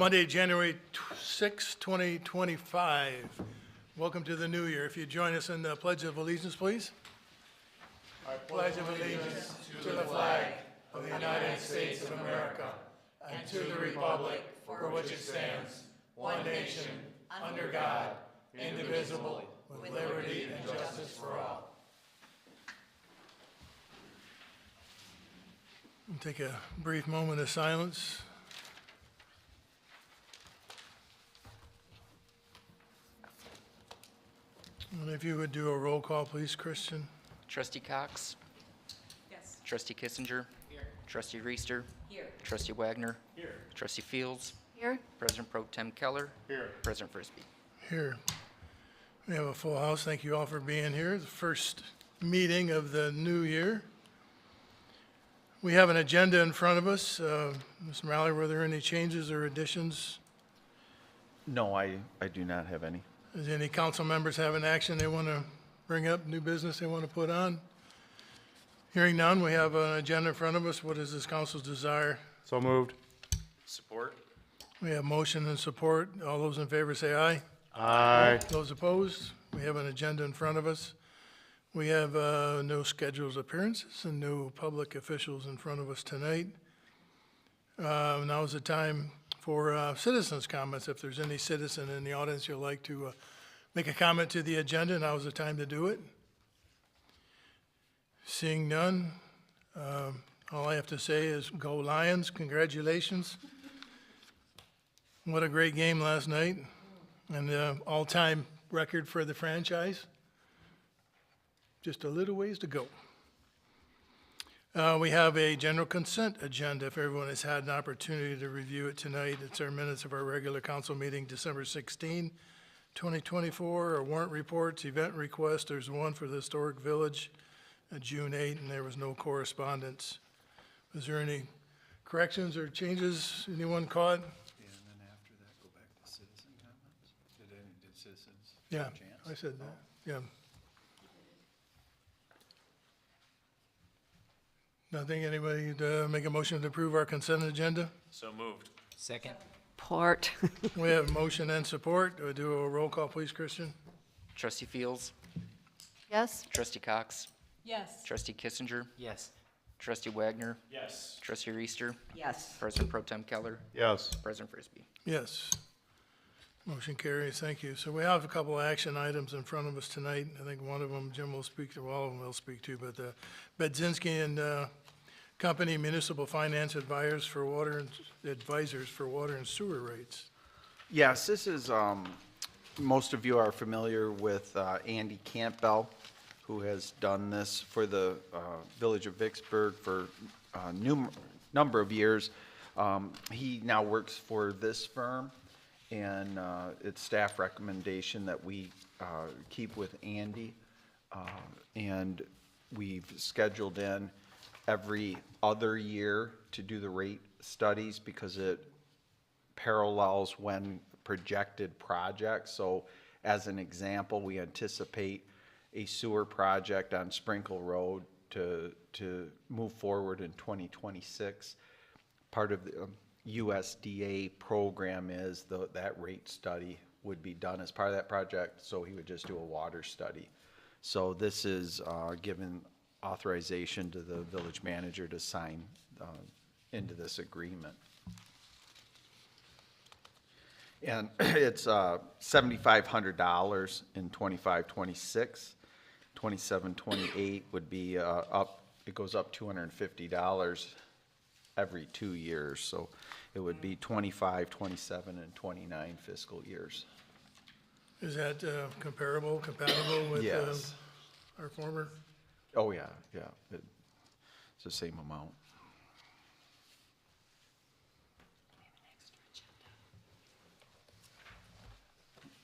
Monday, January 6, 2025. Welcome to the new year. If you join us in the Pledge of Allegiance, please. I pledge of allegiance to the flag of the United States of America and to the republic for which it stands, one nation, under God, indivisible, with liberty and justice for all. We'll take a brief moment of silence. And if you would do a roll call, please, Christian. Trustee Cox? Yes. Trustee Kissinger? Here. Trustee Reister? Here. Trustee Wagner? Here. Trustee Fields? Here. President Pro Tem Keller? Here. President Frisbee? Here. We have a full house. Thank you all for being here. The first meeting of the new year. We have an agenda in front of us. Ms. Malley, were there any changes or additions? No, I do not have any. Does any council members have an action they want to bring up, new business they want to put on? Hearing none, we have an agenda in front of us. What is this council's desire? So moved. Support. We have motion and support. All those in favor say aye. Aye. Those opposed? We have an agenda in front of us. We have no scheduled appearances and no public officials in front of us tonight. Now is the time for citizens' comments. If there's any citizen in the audience you'd like to make a comment to the agenda, now is the time to do it. Seeing none, all I have to say is go Lions, congratulations. What a great game last night, and all-time record for the franchise. Just a little ways to go. We have a general consent agenda. If everyone has had an opportunity to review it tonight, it's our minutes of our regular council meeting, December 16, 2024, our warrant reports, event requests. There's one for the Historic Village, June 8, and there was no correspondence. Was there any corrections or changes anyone caught? Yeah, and then after that, go back to citizen comments? Did citizens Yeah, have a chance? I said that, yeah. Nothing, anybody to make a motion to approve our consent agenda? So moved. Second. Support. We have motion and support. Do a roll call, please, Christian. Trustee Fields? Yes. Trustee Cox? Yes. Trustee Kissinger? Yes. Trustee Wagner? Yes. Trustee Reister? Yes. President Pro Tem Keller? Yes. President Frisbee? Yes. Motion carries, thank you. So we have a couple of action items in front of us tonight. I think one of them Jim will speak to, well, all of them will speak to, but Bedzinski and Company Municipal Finance Advisors for Water and Sewer Rates. Yes, this is, most of you are familiar with Andy Campbell, who has done this for the Village of Vicksburg for a number of years. He now works for this firm, and it's staff recommendation that we keep with Andy. And we've scheduled in every other year to do the rate studies because it parallels when projected projects. So as an example, we anticipate a sewer project on Sprinkle Road to move forward in 2026. Part of the USDA program is that rate study would be done as part of that project, so he would just do a water study. So this is given authorization to the village manager to sign into this agreement. And it's $7,500 in 25-26. 27-28 would be up, it goes up $250 every 2 years. So it would be 25, 27, and 29 fiscal years. Is that compatible with Yes. our former? Oh, yeah, yeah. It's the same amount.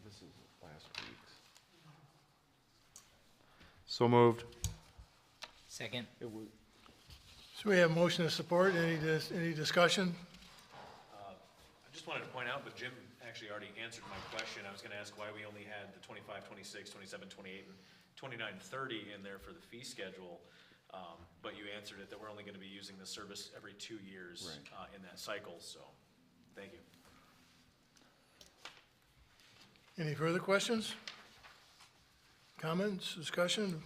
This is last week's. So moved. Second. So we have motion to support. Any discussion? I just wanted to point out, but Jim actually already answered my question. I was gonna ask why we only had the 25, 26, 27, 28, and 29, 30 in there for the fee schedule. But you answered it that we're only gonna be using the service every 2 years, in that cycle, so, thank you. Any further questions? Comments, discussion?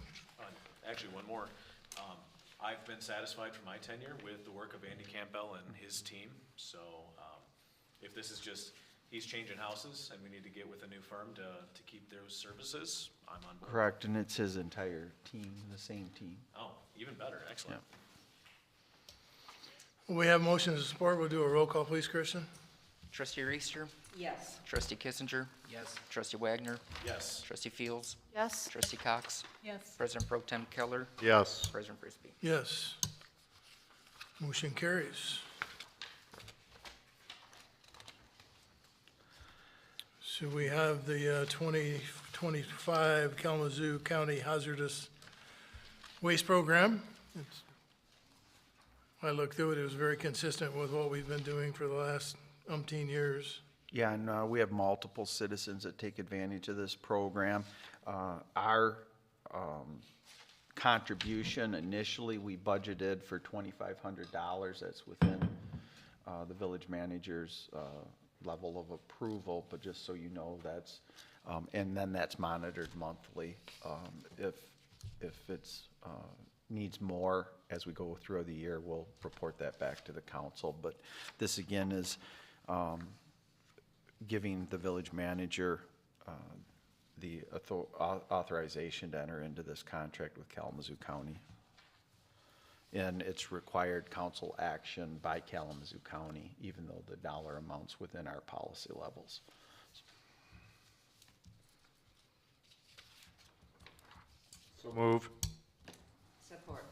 Actually, one more. I've been satisfied for my tenure with the work of Andy Campbell and his team. So if this is just, he's changing houses and we need to get with a new firm to keep those services, I'm on board. Correct, and it's his entire team, the same team. Oh, even better. Excellent. We have motion to support. We'll do a roll call, please, Christian. Trustee Reister. Yes. Trustee Kissinger. Yes. Trustee Wagner. Yes. Trustee Fields. Yes. Trustee Cox. Yes. President Pro Tem Keller. Yes. President Frisbee. Yes. Motion carries. So we have the 2025 Kalamazoo County Hazardous Waste Program. I looked through it, it was very consistent with what we've been doing for the last umpteen years. Yeah, and we have multiple citizens that take advantage of this program. Our contribution, initially, we budgeted for $2,500. That's within the village manager's level of approval, but just so you know, that's, and then that's monitored monthly. If it's needs more as we go through the year, we'll report that back to the council. But this again is giving the village manager the authorization to enter into this contract with Kalamazoo County. And it's required council action by Kalamazoo County, even though the dollar amount's within our policy levels. So moved. Support.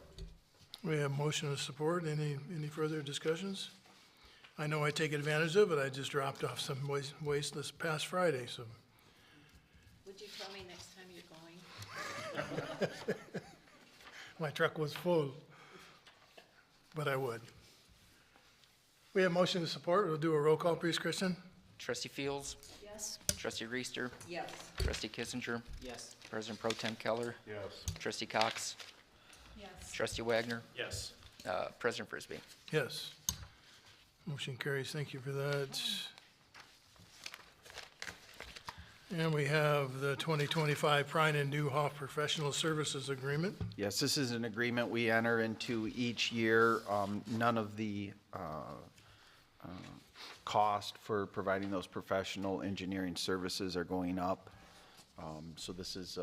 We have motion to support. Any further discussions? I know I take advantage of it. I just dropped off some waste this past Friday, so. Would you tell me next time you're going? My truck was full, but I would. We have motion to support. We'll do a roll call, please, Kristen. Trustee Fields. Yes. Trustee Reister. Yes. Trustee Kissinger. Yes. President Pro Tem Keller. Yes. Trustee Cox. Yes. Trustee Wagner. Yes. President Frisbee. Yes. Motion carries. Thank you for that. And we have the 2025 Prine and Newhoff Professional Services Agreement. Yes, this is an agreement we enter into each year. None of the cost for providing those professional engineering services are going up. So this is,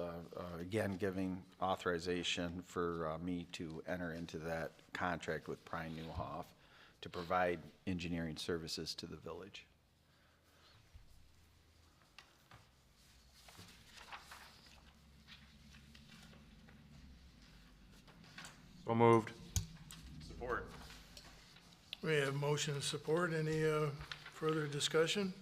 again, giving authorization for me to enter into that contract with Prine Newhoff to provide engineering services to the village. So moved. Support. We have motion and support. Any further discussion?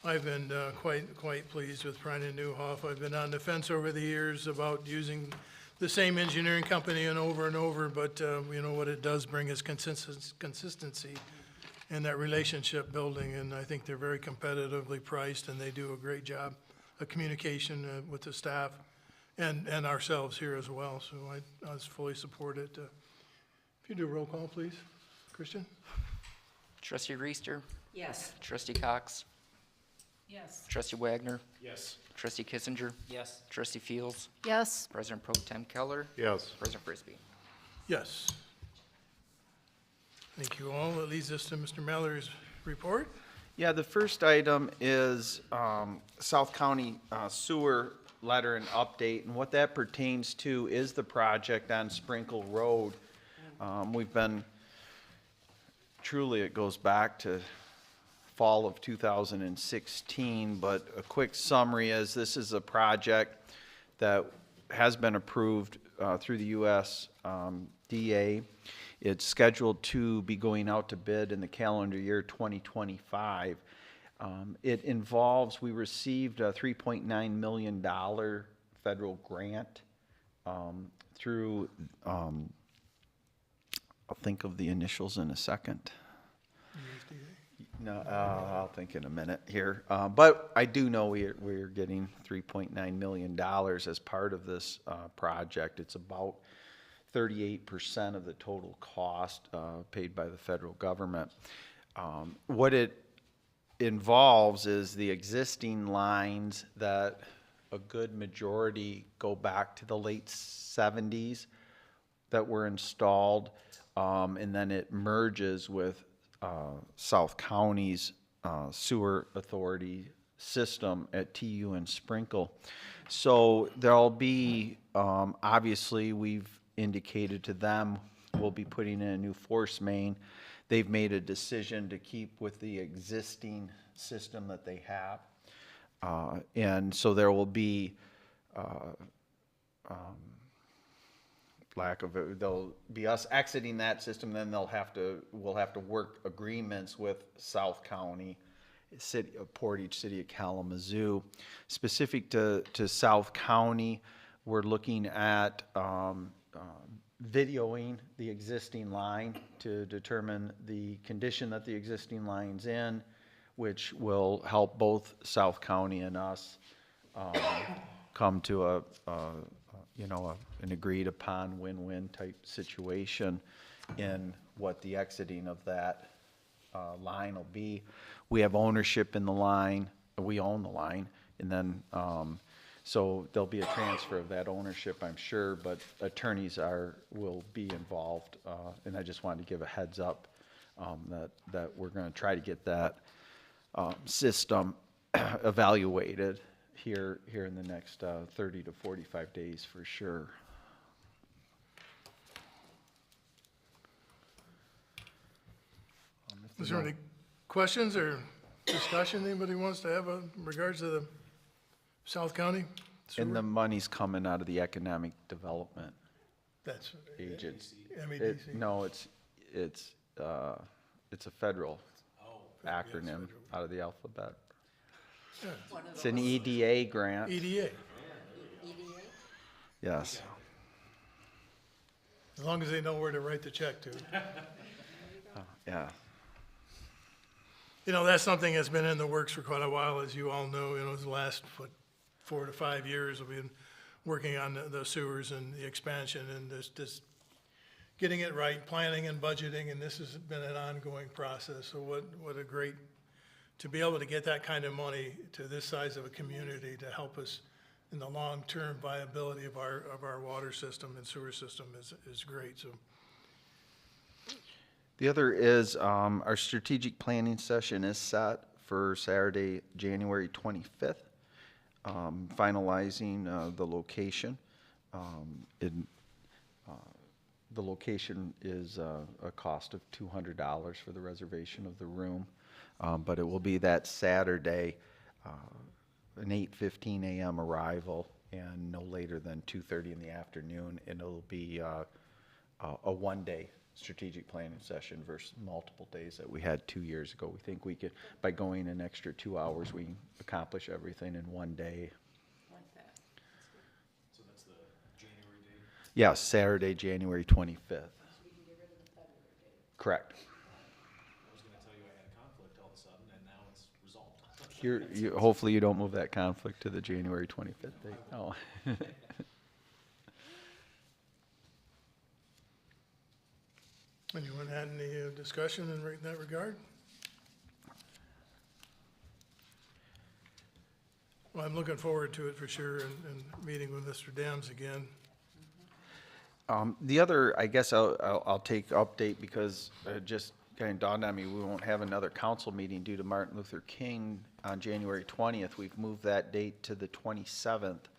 I've been quite pleased with Prine and Newhoff. I've been on the fence over the years about using the same engineering company and over, but you know, what it does bring is consistency and that relationship building, and I think they're very competitively priced, and they do a great job of communication with the staff and ourselves here as well, so I was fully support it. If you do a roll call, please, Christian? Trustee Reister. Yes. Trustee Cox. Yes. Trustee Wagner. Yes. Trustee Kissinger. Yes. Trustee Fields. Yes. President Pro Tem Keller. Yes. President Frisbee. Yes. Thank you all. That leads us to Mr. Mallory's report. Yeah, the first item is South County Sewer Letter and Update, and what that pertains to is the project on Sprinkle Road. We've been, truly it goes back to fall of 2016, but a quick summary is this is a project that has been approved through the USDA. It's scheduled to be going out to bid in the calendar year 2025. It involves, we received a $3.9 million federal grant through, I'll think of the initials in a second. No, I'll think in a minute here. But I do know we're getting $3.9 million as part of this project. It's about 38% of the total cost paid by the federal government. What it involves is the existing lines that a good majority go back to the late 70s that were installed, and then it merges with South County's sewer authority system at TU and Sprinkle. So there'll be, obviously, we've indicated to them we'll be putting in a new force main. They've made a decision to keep with the existing system that they have. And so there will be, lack of it, there'll be us exiting that system, then we'll have to work agreements with South County, City of Portage, City of Kalamazoo. Specific to South County, we're looking at videoing the existing line to determine the condition that the existing line's in, which will help both South County and us come to an agreed upon win-win type situation in what the exiting of that line will be. We have ownership in the line, we own the line, and then so there'll be a transfer of that ownership, I'm sure, but attorneys will be involved, and I just wanted to give a heads up that we're going to try to get that system evaluated here in the next 30 to 45 days for sure. Is there any questions or discussion anybody wants to have in regards to the South County sewer? And the money's coming out of the Economic Development That's Agency. MEDC. No, it's a federal acronym out of the alphabet. It's an EDA grant. EDA, EDA? Yes. as long as they know where to write the check to. Yeah. You know, that's something that's been in the works for quite a while, as you all know. The last, 4 to 5 years, we've been working on the sewers and the expansion and this getting it right, planning and budgeting, and this has been an ongoing process. So what a great, to be able to get that kind of money to this size of a community to help us in the long-term viability of our water system and sewer system is great, so. The other is our strategic planning session is set for Saturday, January 25th, finalizing the location. The location is a cost of $200 for the reservation of the room, but it will be that Saturday, an 8:15 a.m. arrival and no later than 2:30 in the afternoon, and it'll be a one-day strategic planning session versus multiple days that we had 2 years ago. We think we could, by going an extra 2 hours, we can accomplish everything in one day. Like that. So that's the January date? Yes, Saturday, January 25th. Correct. I was gonna tell you I had a conflict all of a sudden, and now it's resolved. Hopefully you don't move that conflict to the January 25th date. Oh. Anyone had any discussion in that regard? Well, I'm looking forward to it for sure, and meeting with Mr. Dams again. The other, I guess I'll take update because it just kind of dawned on me, we won't have another council meeting due to Martin Luther King on January 20th. We've moved that date to the 27th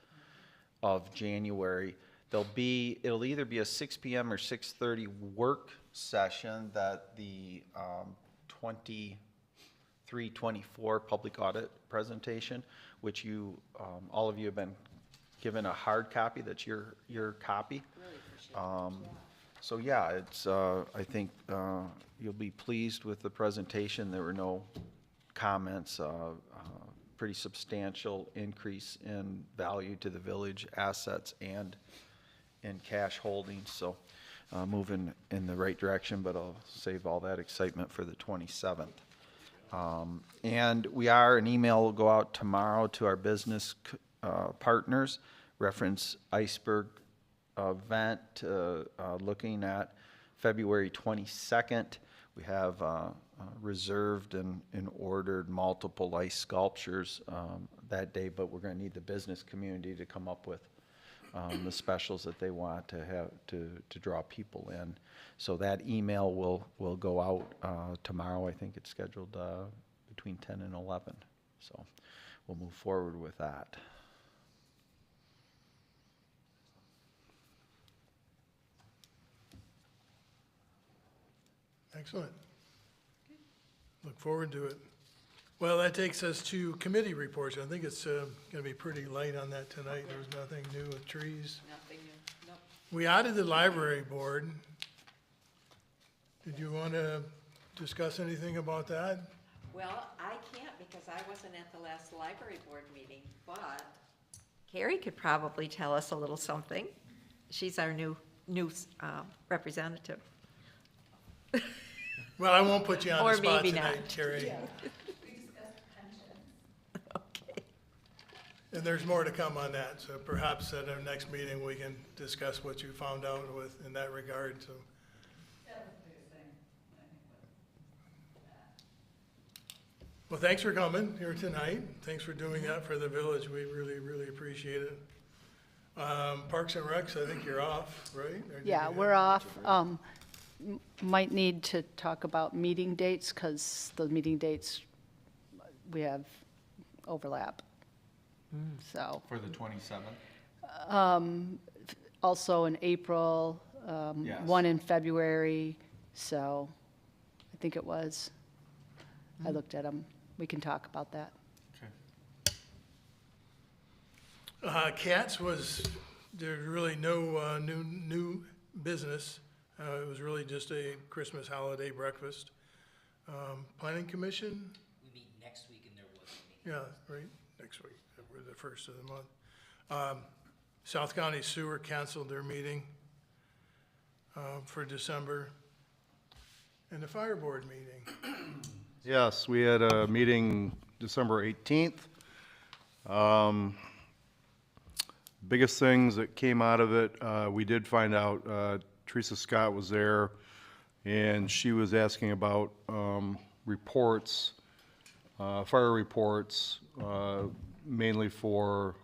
of January. It'll either be a 6 p.m. or 6:30 work session that the 23-24 public audit presentation, which you, all of you have been given a hard copy, that's your copy. So yeah, it's, I think you'll be pleased with the presentation. There were no comments, pretty substantial increase in value to the village assets and in cash holdings, so moving in the right direction, but I'll save all that excitement for the 27th. And an email will go out tomorrow to our business partners, reference Iceberg event, looking at February 22nd. We have reserved and ordered multiple ice sculptures that day, but we're going to need the business community to come up with the specials that they want to have to draw people in. So that email will go out tomorrow. I think it's scheduled between 10 and 11. So we'll move forward with that. Excellent. Look forward to it. Well, that takes us to committee reports. I think it's going to be pretty light on that tonight. There's nothing new with trees. Nothing new, nope. We added the library board. Did you want to discuss anything about that? Well, I can't because I wasn't at the last library board meeting, but Carrie could probably tell us a little something. She's our new representative. Well, I won't put you on Or the spot maybe tonight, not. Carrie. Okay. And there's more to come on that, so perhaps at our next meeting, we can discuss what you found out in that regard, so. Well, thanks for coming here tonight. Thanks for doing that for the village. We really, really appreciate it. Parks and Recs, I think you're off, right? Or did Yeah, you we're have- off. Might need to talk about meeting dates, because the meeting dates, we have overlap. So, For the 27th? also in April, Yes. one in February, so I think it was. I looked at them. We can talk about that. Okay. Cats there's really no new business. It was really just a Christmas holiday breakfast. Planning Commission, We meet next week and there was a meeting. yeah, right, next week, we're the first of the month. South County Sewer canceled their meeting for December. And the Fire Board meeting. Yes, we had a meeting December 18th. Biggest things that came out of it, we did find out Teresa Scott was there, and she was asking about reports, fire reports, mainly for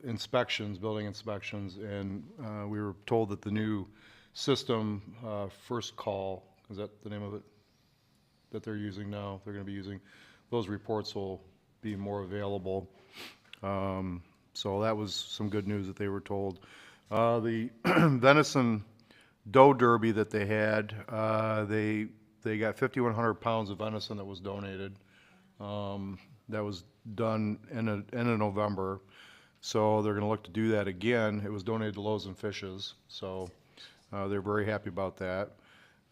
inspections, building inspections, and we were told that the new system, First Call, is that the name of it, that they're using now, they're going to be using, those reports will be more available. So that was some good news that they were told. The venison doe derby that they had, they got 5,100 pounds of venison that was donated. That was done end of November. So they're gonna look to do that again. It was donated to Loaves and Fishes, so they're very happy about that.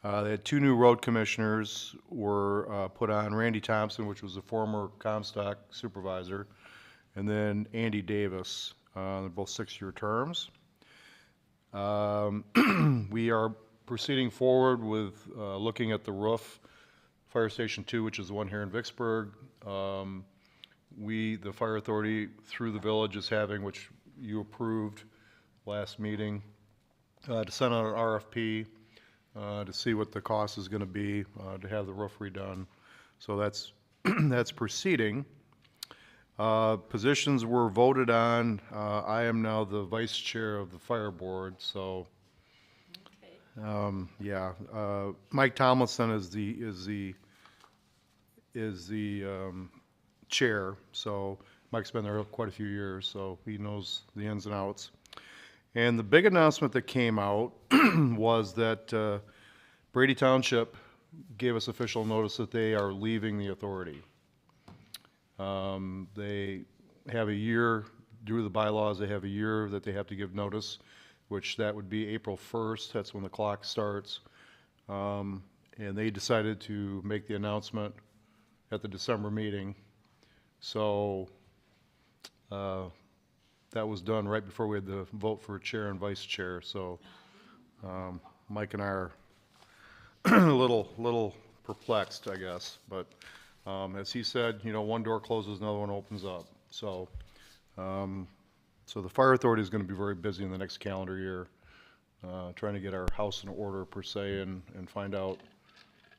They had two new road commissioners were put on, Randy Thompson, which was a former Comstock supervisor, and then Andy Davis. They're both 6-year terms. We are proceeding forward with looking at the roof, Fire Station 2, which is the one here in Vicksburg. The fire authority through the village is having, which you approved last meeting, to send out an RFP to see what the cost is going to be to have the roof redone. So that's that's proceeding. Positions were voted on. I am now the vice chair of the fire board, so Okay. yeah. Mike Tomlinson is the chair, so Mike's been there quite a few years, so he knows the ins and outs. And the big announcement that came out was that Brady Township gave us official notice that they are leaving the authority. They have a year, due to the bylaws, they have a year that they have to give notice, which that would be April 1st, that's when the clock starts. And they decided to make the announcement at the December meeting. So that was done right before we had the vote for chair and vice chair. So Mike and I are a little perplexed, I guess. But as he said, you know, one door closes, another one opens up. So so the fire authority is going to be very busy in the next calendar year. trying to get our house in order per se and find out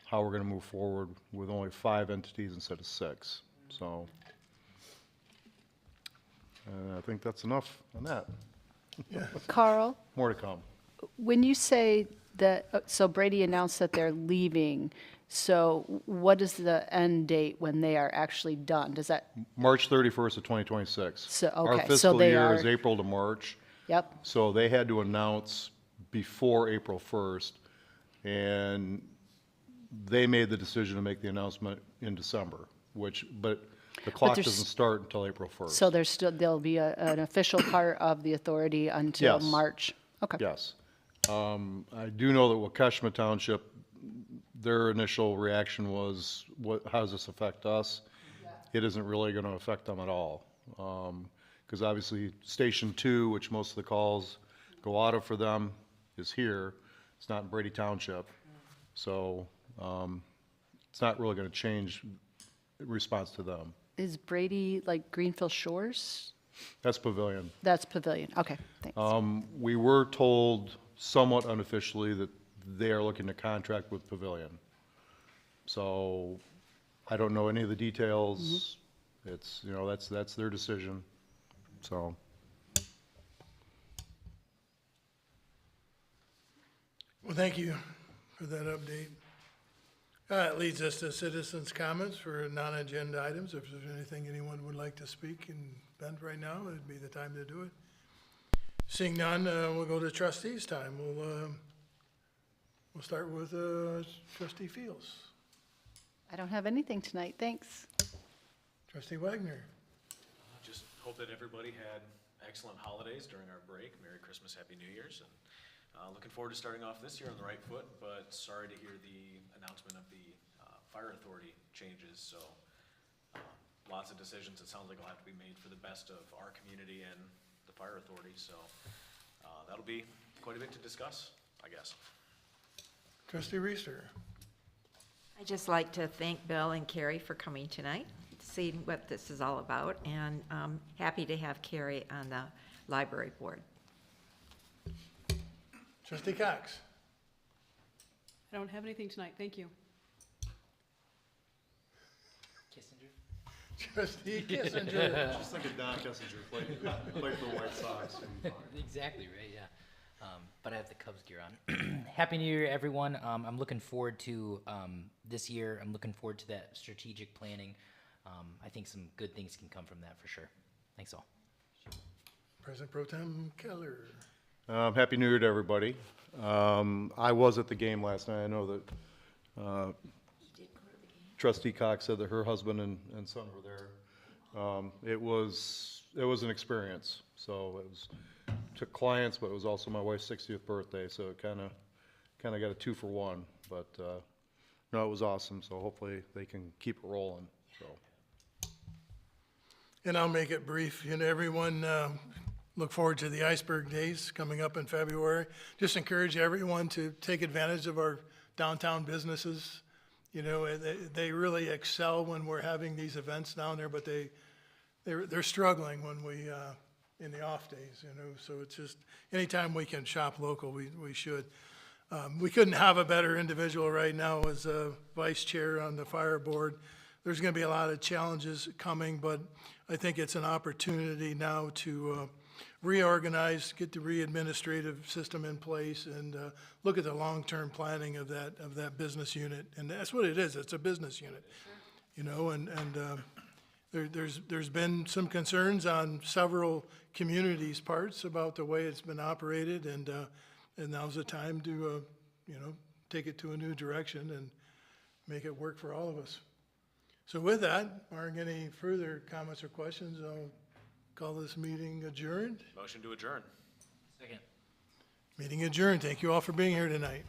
how we're going to move forward with only 5 entities instead of 6. So I think that's enough on that. Carl, More to come. when you say that, so Brady announced that they're leaving, so what is the end date when they are actually done? Does that, March 31st of 2026. So, Our okay, so fiscal they year is are- April to March, yep, so they had to announce before April 1st, and they made the decision to make the announcement in December, but the clock there's- doesn't start until April 1st. so there'll be an official part of the authority until Yes. March? Okay. Yes. I do know that Waukesha Township, their initial reaction was, how does this affect us? It isn't really going to affect them at all. Because obviously, Station 2, which most of the calls go out of for them, is here. It's not in Brady Township. So it's not really going to change response to them. Is Brady like Greenfield Shores? That's Pavilion. That's Pavilion, okay, thanks. We were told somewhat unofficially that they are looking to contract with Pavilion. So I don't know any of the details. It's, that's their decision, so. Well, thank you for that update. It leads us to citizens' comments for non-agenda items. If there's anything anyone would like to speak in Bend right now, it'd be the time to do it. Seeing none, we'll go to trustees' time. We'll start with Trustee Fields. I don't have anything tonight, thanks. Trustee Wagner. Just hope that everybody had excellent holidays during our break. Merry Christmas, Happy New Year's, and looking forward to starting off this year on the right foot, but sorry to hear the announcement of the fire authority changes, so lots of decisions it sounds like will have to be made for the best of our community and the fire authority, so that'll be quite a bit to discuss, I guess. Trustee Reister. I'd just like to thank Bill and Carrie for coming tonight, seeing what this is all about, and happy to have Carrie on the library board. Trustee Cox. I don't have anything tonight, thank you. Kissinger? Trustee Kissinger. Just like a Don Kessinger played for the White Sox. Exactly, right, yeah. But I have the Cubs gear on. Happy New Year, everyone. I'm looking forward to this year. I'm looking forward to that strategic planning. I think some good things can come from that for sure. Thanks all. President Pro Tem Keller. Happy New Year to everybody. I was at the game last night. I know that Trustee Cox said that her husband and son were there. It was an experience. So it was took clients, but it was also my wife's 60th birthday, so it kind of got a 2-for-1. But no, it was awesome. So hopefully they can keep it rolling. So. And I'll make it brief. Everyone look forward to the Iceberg Days coming up in February. Just encourage everyone to take advantage of our downtown businesses. They really excel when we're having these events down there, but they're struggling when we in the off days. So it's just anytime we can shop local, we should. We couldn't have a better individual right now as a vice chair on the fire board. There's going to be a lot of challenges coming, but I think it's an opportunity now to reorganize, get the re-administrative system in place, and look at the long-term planning of that business unit. And that's what it is. It's a business unit, there's been some concerns on several communities' parts about the way it's been operated, and now's the time to take it to a new direction and make it work for all of us. So with that, barring any further comments or questions, I'll call this meeting adjourned. Motion to adjourn. Second. Meeting adjourned. Thank you all for being here tonight.